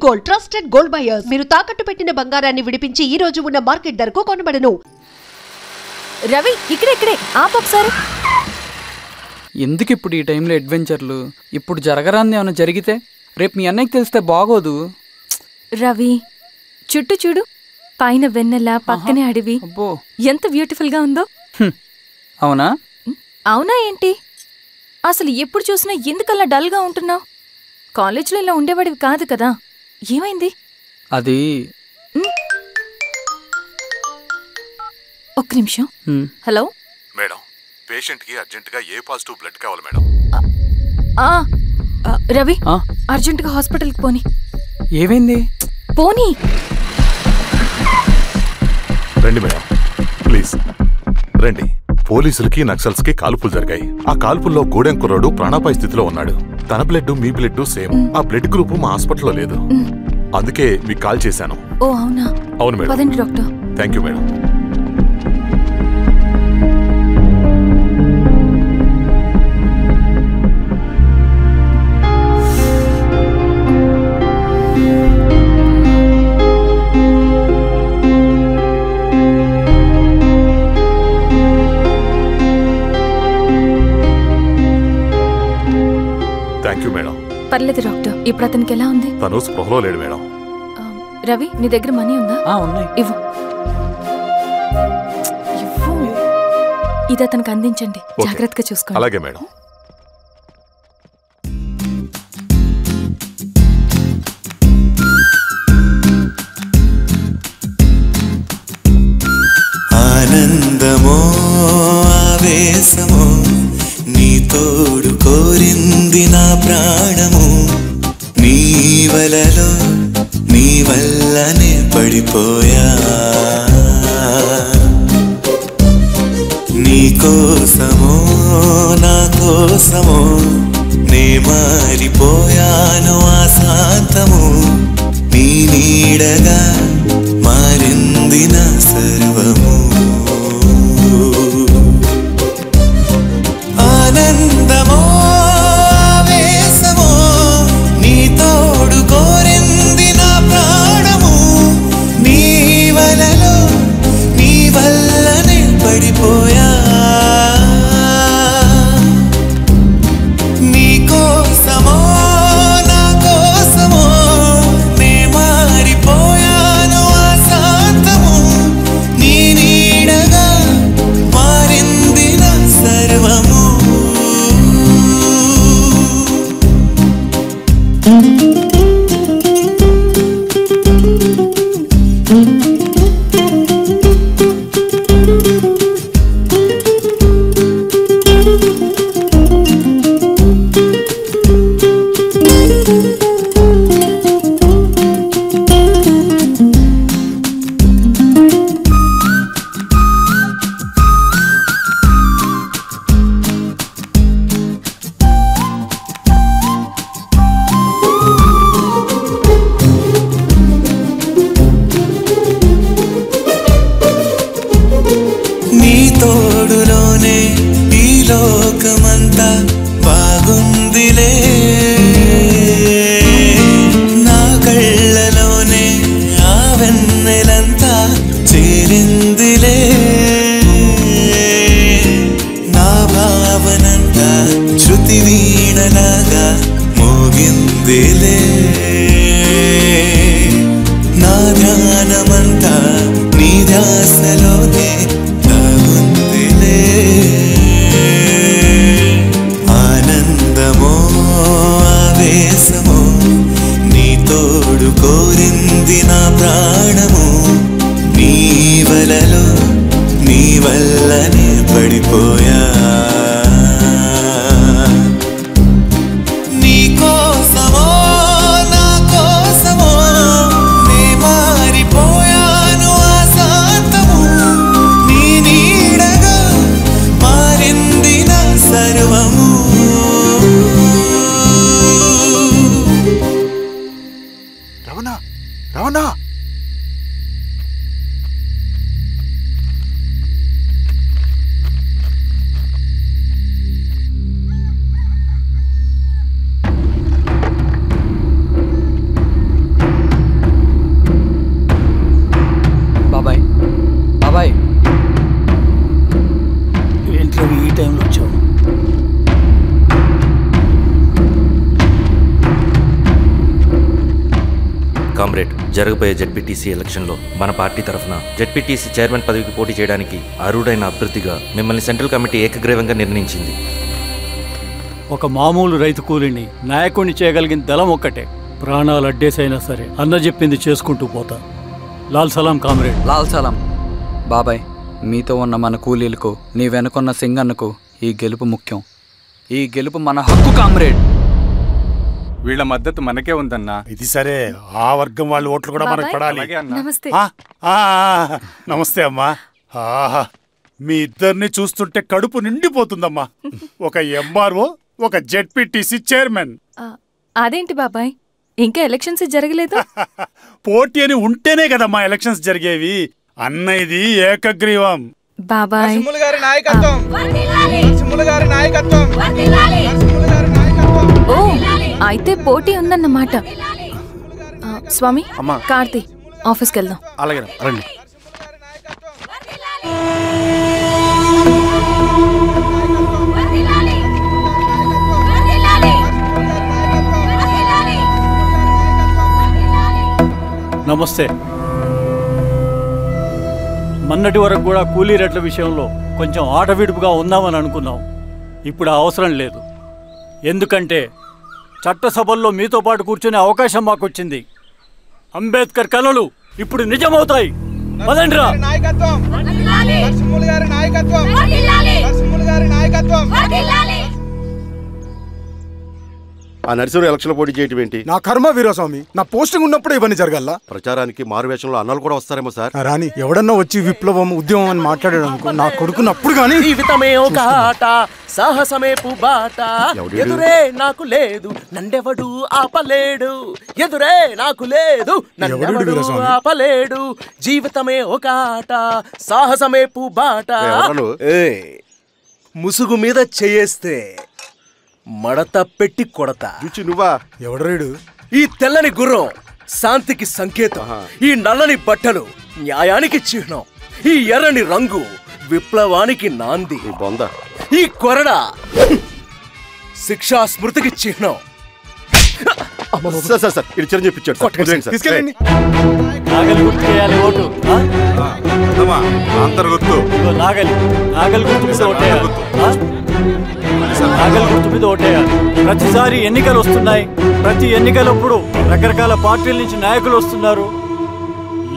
Gold, trusted gold buyers. మీరు తాకట్టు పెట్టిన బంగారాన్ని విడిపించి ఈ రోజు ఉన్న మార్కెట్ ధరకు కొనబడను. రవి, ఇక్కడే ఆపొకసారి. ఎందుకు ఇప్పుడు ఈ టైంలో అడ్వెంచర్లు? ఇప్పుడు జరగరాంది ఏమైనా జరిగితే రేపు మీ అన్నయ్యకి తెలిస్తే బాగోదు. రవి, చుట్టూ చూడు, పైన వెన్నెల, పక్కనే అడవి. అబ్బో, ఎంత బ్యూటిఫుల్ గా ఉందో. అవునా? అవునా ఏంటి? అసలు ఎప్పుడు చూసినా ఎందుకలా డల్ గా ఉంటున్నావు? కాలేజ్లో ఇలా ఉండేవాడివి కాదు కదా, ఏమైంది? అది ఒక్క నిమిషం. హలో మేడం, పేషెంట్ కి అర్జెంట్ గా ఏ పాజిటివ్ బ్లడ్ కావాలి మేడం. రవి, అర్జెంట్ గా హాస్పిటల్కి పోని. ఏమైంది? పోనీ. రండి మేడం, ప్లీజ్ రండి. పోలీసులకి నక్సల్స్ కి కాల్పులు జరిగాయి. ఆ కాల్పుల్లో గూడెం కుర్రాడు ప్రాణాపాయ స్థితిలో ఉన్నాడు. తన బ్లడ్ మీ బ్లడ్ సేమ్. ఆ బ్లడ్ గ్రూప్ మా హాస్పిటల్లో లేదు, అందుకే మీకు కాల్ చేశాను. ఓ అవునా? అవును మేడం. పదండి డాక్టర్. Thank you madam. పర్లేదు డాక్టర్, ఇప్పుడు అతనికి ఎలా ఉంది? తను స్పృహలో లేడు మేడం. రవి, నీ దగ్గర మనీ ఉందా? ఉన్నాయి. ఇవ్వు. ఇది అతనికి అందించండి, జాగ్రత్తగా చూసుకోండి. అలాగే మేడం. ఆనందమో ఆవేశమో నీ తోడు కోరింది నా ప్రాణము. నీ వలలో నీ వల్లనే పడిపోయా. నీ కోసమో నా కోసమో నే మారిపోయాను ఆశాంతము. నీ నీడగా మారింది నా సర్వము. ఆనందమో ఆవేశమో నీ తోడు కోరింది నా ప్రాణము. నీ వలలో నీ వల్లనే పడిపోయా. నీ కోసమో నా కోసమో నే మారిపోయాను ఆశాంతము. నీ నీడగా మారింది నా సర్వము. నీ తోడులోనే ఈ లోకమంతా బాగుందిలే. నా కళ్ళలోనే ఆ వెన్నెలంతా చేరిందిలే. నా భావనంతా శృతి వీణలాగా మోగిందిలే. నా ధ్యానమంతా నీ ధ్యాసలోనే దాగుందిలే. ఆనందమో ఆవేశమో నీ తోడు కోరింది నా ప్రాణము. నీ వలలో నీ వల్లనే పడిపోయా. నీ కోసమో నా కోసమో నే మారిపోయాను ఆశాంతము. నీ నీడగా మారింది నా సర్వము. రవణ, రవణ, కామ్రేడ్, జరగబోయే జెడ్పీటీసీ ఎలక్షన్లో మన పార్టీ తరఫున జెడ్పీటీసీ చైర్మన్ పదవికి పోటీ చేయడానికి అర్హుడైన అభ్యర్థిగా మిమ్మల్ని సెంట్రల్ కమిటీ ఏకగ్రీవంగా నిర్ణయించింది. ఒక మామూలు రైతు కూలిని నాయకుడిని చేయగలిగిన దళం ఒక్కటే. ప్రాణాలు అడ్డేసైనా సరే అన్న చెప్పింది చేసుకుంటూ పోతా. లాల్ సలాం కామ్రేడ్. లాల్ సలాం. బాబాయ్, మీతో ఉన్న మన కూలీలకు, నీ వెనుకున్న సింగన్నకు ఈ గెలుపు ముఖ్యం. ఈ గెలుపు మన హక్కు కామ్రేడ్. వీళ్ళ మద్దతు మనకే ఉందన్నా. ఇది సరే, ఆ వర్గం వాళ్ళ ఓట్లు కూడా మనకు పడాలి. నమస్తే. నమస్తే అమ్మా. మీ ఇద్దరిని చూస్తుంటే కడుపు నిండిపోతుందమ్మా. ఒక ఎంఆర్ఓ, ఒక జెడ్పీటీసీ చైర్మన్. అదేంటి బాబాయ్, ఇంకా ఎలక్షన్స్ జరగలేదు? పోటీ అని ఉంటేనే కదమ్మా ఎలక్షన్స్ జరిగేవి. అన్నయ్యది ఏకగ్రీవం. బాబాయ్ ఓ, అయితే పోటీ ఉందన్నమాట. స్వామి, కార్తీ, ఆఫీస్కి వెళ్దాం. అలాగే రండి. నమస్తే. మొన్నటి వరకు కూడా కూలీ రేట్ల విషయంలో కొంచెం ఆటవిడుపుగా ఉందామని అనుకున్నాం. ఇప్పుడు ఆ అవసరం లేదు. ఎందుకంటే చట్టసభల్లో మీతో పాటు కూర్చునే అవకాశం మాకు వచ్చింది. అంబేద్కర్ కలలు ఇప్పుడు నిజమవుతాయి. పదండ్రా. ఆ నరసింహ ఎలక్షన్ పోటీ చేయటం ఏంటి? నా కర్మ వీరస్వామి, నా పోస్టింగ్ ఉన్నప్పుడు ఇవన్నీ జరగాల. ప్రచారానికి మారువేషంలో అన్నలు కూడా వస్తారేమో సార్. రాని ఎవడన్నా వచ్చి విప్లవం, ఉద్యమం అని మాట్లాడాడు అనుకో, నా కొడుకుని అప్పుడు గానీ జీవితమే ఒక ఆట, సాహసమే పుబాట, ఎదురే నాకు లేదు నన్నెవడు ఆపలేడు, ఎదురే నాకు లేదు నన్నెవడు ఆపలేడు, జీవితమే ఒక ఆట, సాహసమే పుబాట. ముసుగు మీద చేయేస్తే మడత పెట్టి కొడతా. నువ్వా? ఎవడరేడు? ఈ తెల్లని గుర్రం శాంతికి సంకేతం, ఈ నల్లని బట్టలు న్యాయానికి చిహ్నం, ఈ ఎర్రని రంగు విప్లవానికి నాంది, ఈ కొరడ శిక్షా స్మృతికి చిహ్నం. సార్ ఇది చిరంజీవి పిచ్చాడు. నాగలి గుర్తు వేయాలి ఓటు. నాగలి గుర్తు మీద ఓటేయాలి. నాగలి గుర్తు మీద ఓటేయాలి. ప్రతిసారి ఎన్నికలు వస్తున్నాయి. ప్రతి ఎన్నికలప్పుడు రకరకాల పార్టీల నుంచి నాయకులు వస్తున్నారు.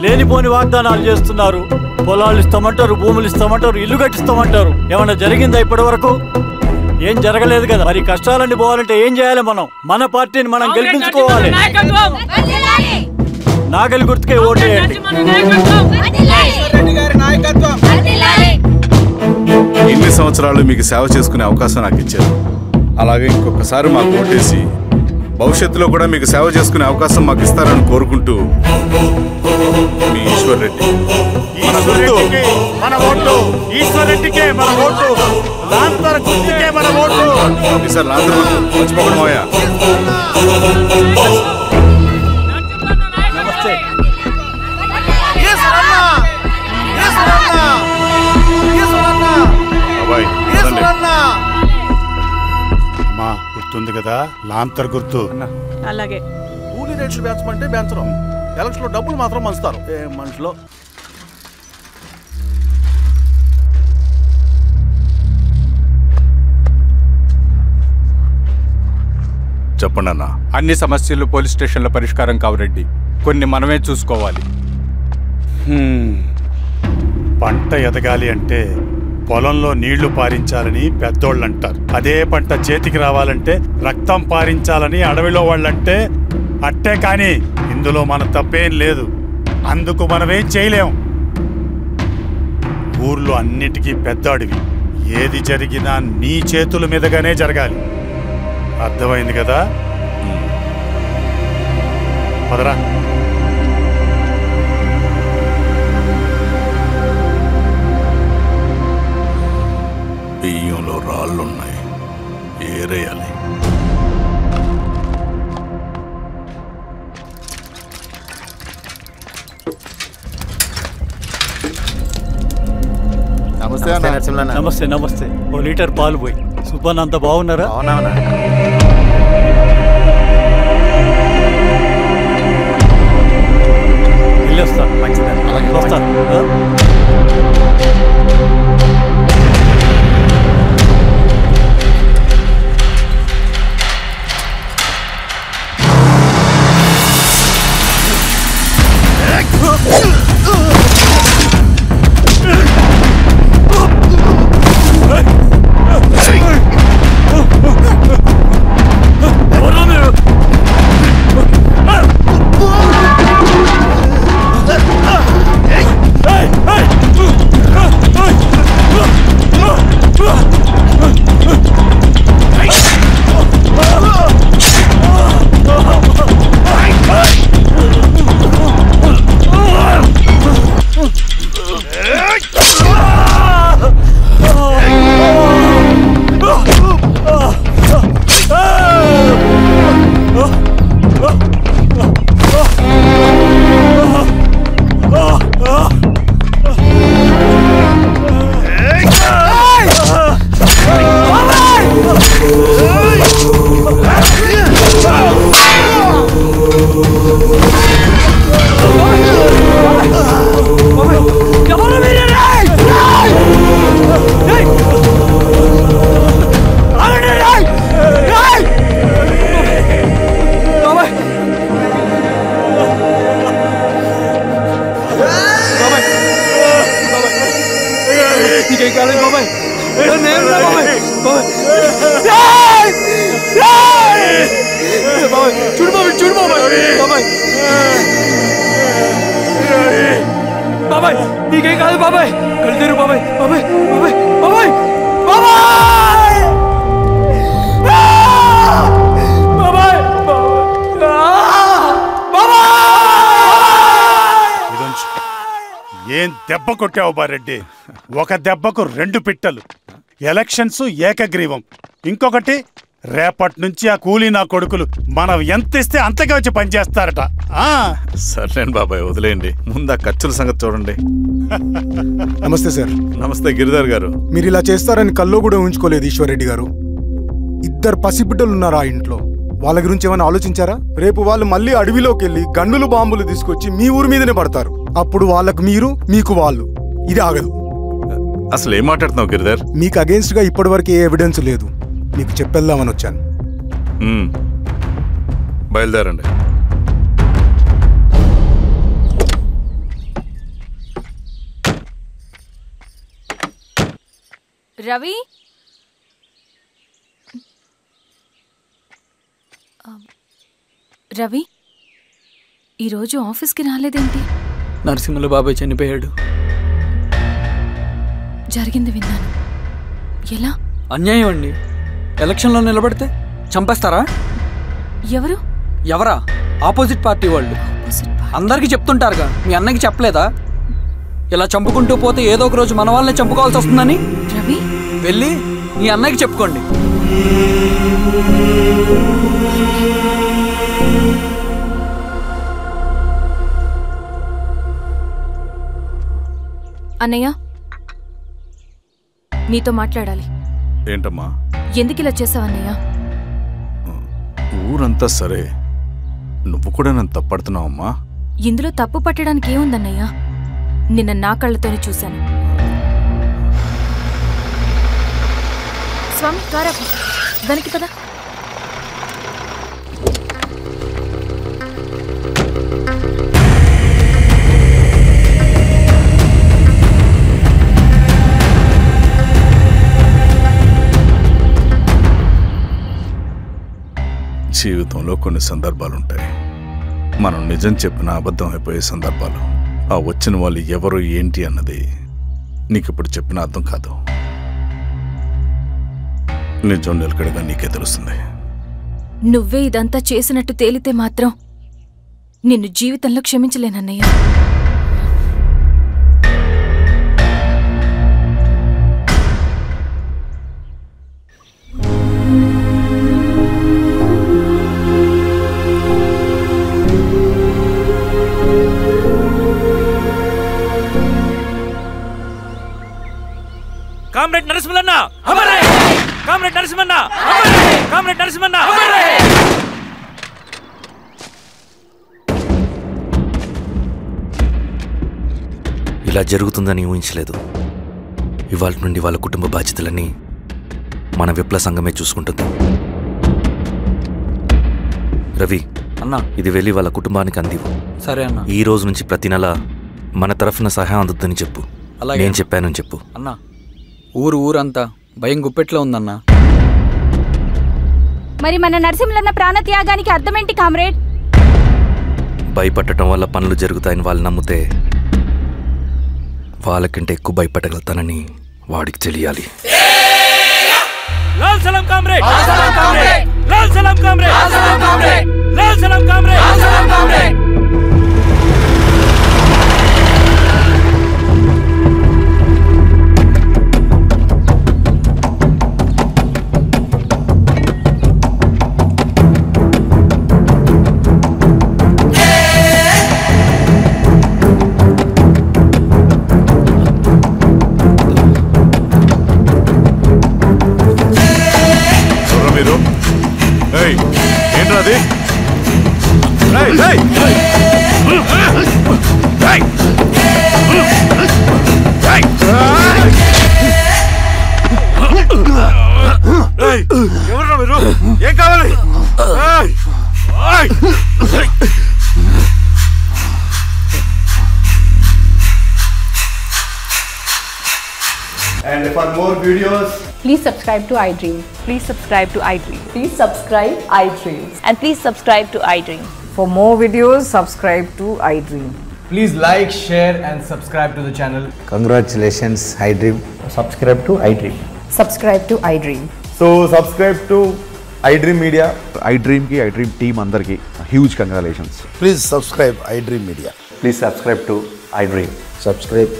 లేనిపోని వాగ్దానాలు చేస్తున్నారు. పొలాలు ఇస్తామంటారు, భూములు ఇస్తామంటారు, ఇల్లు కట్టిస్తామంటారు. ఏమన్నా జరిగిందా ఇప్పటి వరకు? ఏం జరగలేదు కదా. మరి కష్టాలన్నీ పోవాలంటే ఏం చేయాలి? మనం మన పార్టీని మనం గెలిపించుకోవాలి. నాగలి గుర్తుకే ఓటేయండి. ఇన్ని సంవత్సరాలు మీకు సేవ చేసుకునే అవకాశం నాకు ఇచ్చారు. అలాగే ఇంకొకసారి మాకు ఓటేసి భవిష్యత్తులో కూడా మీకు సేవ చేసుకునే అవకాశం మాకు ఇస్తారని కోరుకుంటూ, మీ ఈశ్వర్ రెడ్డి. ఈసారి మర్చిపోకుండా మోయా. నమస్తే. అమ్మా, గుర్తుంది కదా లాంతర్ గుర్తు. అలాగే. కూలీ రేట్లు పెంచమంటే పెంచడం, ఎలక్షన్ లో డబ్బులు మాత్రం మంచుతారు. ఏ మనుషులో. చెప్పండి అన్న. అన్ని సమస్యలు పోలీస్ స్టేషన్లో పరిష్కారం కావు రెడ్డి, కొన్ని మనమే చూసుకోవాలి. పంట ఎదగాలి అంటే పొలంలో నీళ్లు పారించాలని పెద్దోళ్ళు అంటారు. అదే పంట చేతికి రావాలంటే రక్తం పారించాలని అడవిలో వాళ్ళంటే అట్టే. కానీ ఇందులో మన తప్పేం లేదు. అందుకు మనమేం చేయలేం. ఊర్లో అన్నిటికీ పెద్ద అడవి. ఏది జరిగినా నీ చేతుల మీదగానే జరగాలి. అర్థమైంది కదా? పదరా. బియ్యంలో రాళ్ళున్నాయి, ఏరేయాలి. నమస్తే. నమస్తే. ఓ లీటర్ పాలు పోయి. సుబ్బన్, అంత బాగున్నారా? అవునా? బాబాయ్ నీకేం కాదు బాబాయ్. కళ్ళు బాబాయ్ బాబాయ్ బాబాయ్ బాబాయ్ బాబాయ్ బాబాయ్ ఏం దెబ్బ కొట్టావు బారెడ్డి? ఒక దెబ్బకు 2 పిట్టలు. ఎలక్షన్స్ ఏకగ్రీవం. ఇంకొకటి, రేపటి నుంచి ఆ కూలీ నా కొడుకులు మనం ఎంత ఇస్తే అంతగా వచ్చి పనిచేస్తారట. సర్లేండి బాబాయ్, వదిలేయండి. ముందు ఆ ఖర్చుల సంగతి చూడండి. నమస్తే సార్. నమస్తే గిరిధర్ గారు. మీరు ఇలా చేస్తారని కల్లో కూడా ఊహించుకోలేదు ఈశ్వర్రెడ్డి గారు. 2 పసిబిడ్డలు ఉన్నారు ఆ ఇంట్లో. వాళ్ళ గురించి ఏమైనా ఆలోచించారా? రేపు వాళ్ళు మళ్ళీ అడవిలోకి వెళ్ళి గన్నులు బాంబులు తీసుకొచ్చి మీ ఊరి మీదనే పడతారు. అప్పుడు వాళ్ళకు మీరు, మీకు వాళ్ళు. ఇది ఆగదు. అసలు ఏం మాట్లాడుతున్నావు గిరిధర్? మీకు అగేన్స్ట్ గా ఇప్పటివరకు ఏ ఎవిడెన్స్ లేదు. మీకు చెప్పేద్దామని వచ్చాను. బయలుదేరండి. రవి, రవి ఈరోజు ఆఫీస్కి రాలేదేంటి? నరసింహుల బాబాయ్ చనిపోయాడు. జరిగింది విన్నాను. ఎలా? అన్యాయం అండి. ఎలక్షన్లో నిలబడితే చంపేస్తారా? ఎవరా? ఆపోజిట్ పార్టీ వాళ్ళు. అందరికీ చెప్తుంటారుగా, మీ అన్నకి చెప్పలేదా? ఇలా చంపుకుంటూ పోతే ఏదో ఒక రోజు మన వాళ్ళని చంపుకోవాల్సి వస్తుందని. రవి, వెళ్ళి మీ అన్నకి చెప్పుకోండి. అన్నయ్య, నీతో మాట్లాడాలి. ఏంటమ్మా? ఎందుకు ఇలా చేసావన్నయ్య? ఊరంతా సరే, నువ్వు కూడా నన్ను తప్పడుతున్నావమ్మా. ఇందులో తప్పు పట్టడానికి ఏముందన్నయ్య? నిన్న నా కళ్ళతోనే చూశాను. స్వామి, కారా దానికి పద. జీవితంలో కొన్ని సందర్భాలుంటాయి. మనం నిజం చెప్పిన అబద్ధం అయిపోయే సందర్భాలు. ఆ వచ్చిన వాళ్ళు ఎవరు ఏంటి అన్నది నీకిప్పుడు చెప్పిన అర్థం కాదు. నిజం నిలకడగా నీకే తెలుస్తుంది. నువ్వే ఇదంతా చేసినట్టు తేలితే మాత్రం నిన్ను జీవితంలో క్షమించలేనన్నయ్య. కామ్రేడ్ నరసింహన్న అమర్ రహే! కామ్రేడ్ నరసింహన్న అమర్ రహే! కామ్రేడ్ నరసింహన్న అమర్ రహే! ఇలా జరుగుతుందని ఊహించలేదు. ఇవాళ నుండి వాళ్ళ కుటుంబ బాధ్యతలన్నీ మన విప్లవ సంఘమే చూసుకుంటుంది. రవి అన్నా, ఇది వెళ్ళి వాళ్ళ కుటుంబానికి అందివు. సరే అన్న. ఈ రోజు నుంచి ప్రతి నెల మన తరఫున సహాయం అందుతుందని చెప్పు. నేను చెప్పానని చెప్పు. అన్నా, ఊరంతా భయం గుప్పెట్లో ఉందన్నా. మరి మన నరసింహులన్న ప్రాణత్యాగానికి అర్థమేంటి కామ్రేడ్? భయపడటం వల్ల పనులు జరుగుతాయని వాళ్ళు నమ్మితే వాళ్ళకంటే ఎక్కువ భయపడగలుగుతానని వాడికి తెలియాలి. లాల్ సలాం కామ్రేడ్! లాల్ సలాం కామ్రేడ్! లాల్ సలాం కామ్రేడ్! లాల్ సలాం కామ్రేడ్! లాల్ సలాం కామ్రేడ్! లాల్ సలాం కామ్రేడ్! ఏంటది? ఎవరు మీరు? ఏం కావాలి? And for more videos, please subscribe to iDream. Please subscribe to iDream. Please subscribe iDream. And please subscribe to iDream. For more videos, subscribe to iDream. Please like, share and subscribe to the channel. Congratulations, iDream. Subscribe to iDream. Subscribe to iDream. So subscribe to iDream Media. iDream ki iDream team అందరికి huge congratulations. Please subscribe iDream Media. Please subscribe to iDream. Subscribe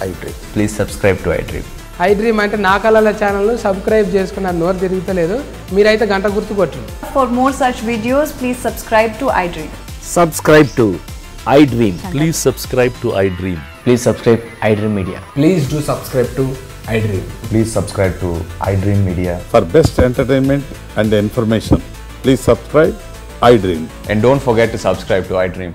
iDream. Please subscribe to iDream. iDream అంటే నా కళల channel subscribe చేసుకున్న నోరు తిరుగుతలేదు మీరైతే గంట గుర్తు కొట్టండి. For more such videos, please subscribe to iDream. Subscribe to iDream. Please subscribe to iDream. Please subscribe iDream Media. Please do subscribe to iDream. Please subscribe to iDream Media. For best entertainment and information, please subscribe iDream. And don't forget to subscribe to iDream.